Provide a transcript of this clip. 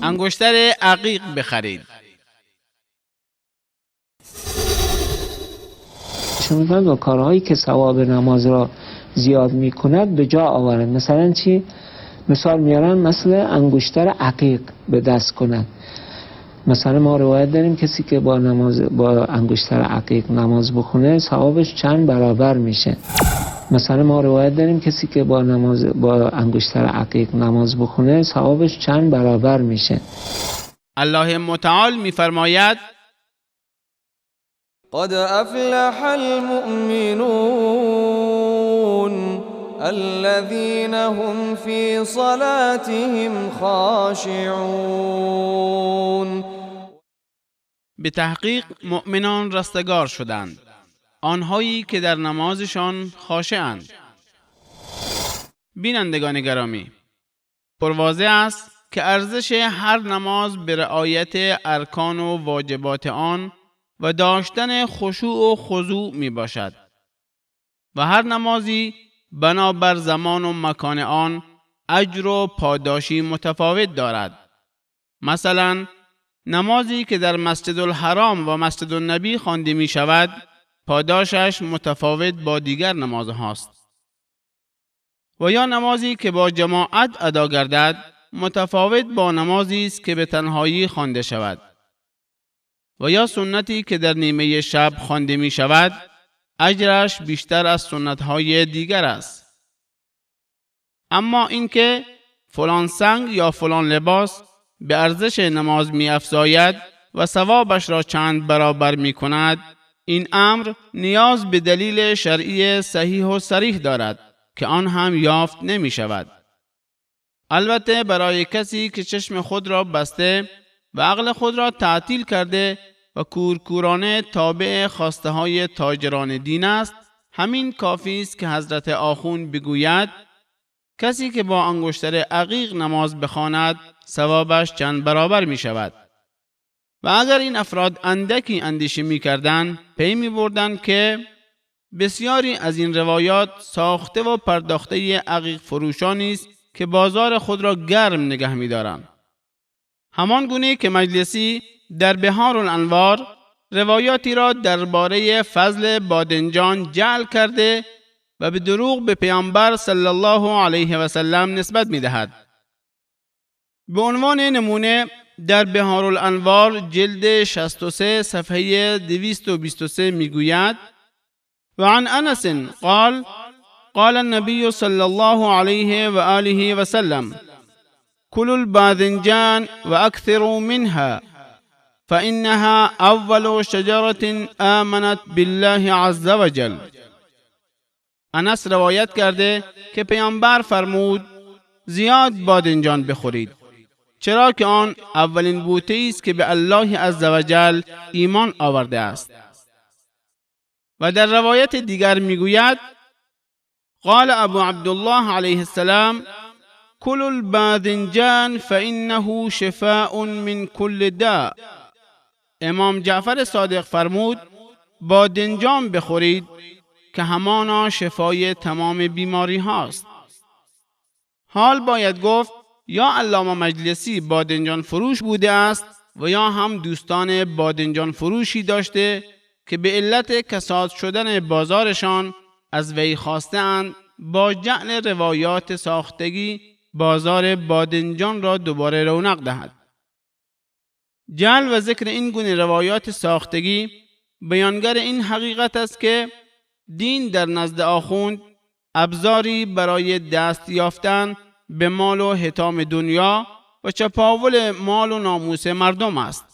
انگشتر عقیق بخرید. شما با کارهایی که ثواب نماز را زیاد میکند به جا آورد. مثلا چی؟ مثال میارن مثلا انگشتر عقیق به دست کند. مثلا ما روایت داریم کسی که با انگشتر عقیق نماز بخونه ثوابش چند برابر میشه. مثلا ما روایت داریم کسی که با انگشتر عقیق نماز بخونه ثوابش چند برابر میشه. الله متعال میفرماید قد افلح المؤمنون الذين هم في صلاتهم خاشعون. به تحقیق مؤمنان رستگار شدند، آنهایی که در نمازشان خاشع‌اند. بینندگان گرامی، پرواضح است که ارزش هر نماز به رعایت ارکان و واجبات آن و داشتن خشوع و خضوع می باشد و هر نمازی بنابر زمان و مکان آن اجر و پاداشی متفاوت دارد. مثلا نمازی که در مسجد الحرام و مسجد النبی خوانده می شود پاداشش متفاوت با دیگر نمازهاست، و یا نمازی که با جماعت ادا گردد متفاوت با نمازی است که به تنهایی خوانده شود، و یا سنتی که در نیمه شب خوانده می شود اجرش بیشتر از سنت‌های دیگر است. اما اینکه فلان سنگ یا فلان لباس به ارزش نماز می افزاید و ثوابش را چند برابر می کند، این امر نیاز به دلیل شرعی صحیح و صریح دارد که آن هم یافت نمی شود. البته برای کسی که چشم خود را بسته و عقل خود را تعطیل کرده و کورکورانه تابع خواسته های تاجران دین است، همین کافی است که حضرت آخوند بگوید کسی که با انگشتر عقیق نماز بخواند ثوابش چند برابر می شود. و اگر این افراد اندکی اندیشه می کردن، پی می بردن که بسیاری از این روایات ساخته و پرداخته عقیق فروشانی است که بازار خود را گرم نگه می دارند. همان گونه که مجلسی در بحار الانوار روایاتی را درباره فضل بادنجان جعل کرده و به دروغ به پیامبر صلی الله علیه و سلم نسبت می دهد. به عنوان نمونه در بحار الانوار جلد 63 صفحه 223 می گوید و عن انس قال قال النبي صلى الله عليه وآله وسلم كلوا الباذنجان وأكثروا منها فإنها أول شجرة آمنت بالله عز وجل. انس روایت کرده که پیامبر فرمود زیاد بادنجان بخورید، چرا که آن اولین بوته است که به الله عز وجل ایمان آورده است. و در روایت دیگر میگوید قال ابو عبدالله علیه السلام كلوا الباذنجان فإنه شفاء من كل داء. امام جعفر صادق فرمود بادنجان بخورید که همانا شفای تمام بیماری هاست. حال باید گفت یا علامه مجلسی بادنجان فروش بوده است و یا هم دوستان بادنجان فروشی داشته که به علت کساد شدن بازارشان از وی خواستند با جعل روایات ساختگی بازار بادنجان را دوباره رونق دهد. جعل و ذکر این گونه روایات ساختگی بیانگر این حقیقت است که دین در نزد آخوند ابزاری برای دست یافتن به مال و حطام دنیا و چپاول مال و ناموس مردم است.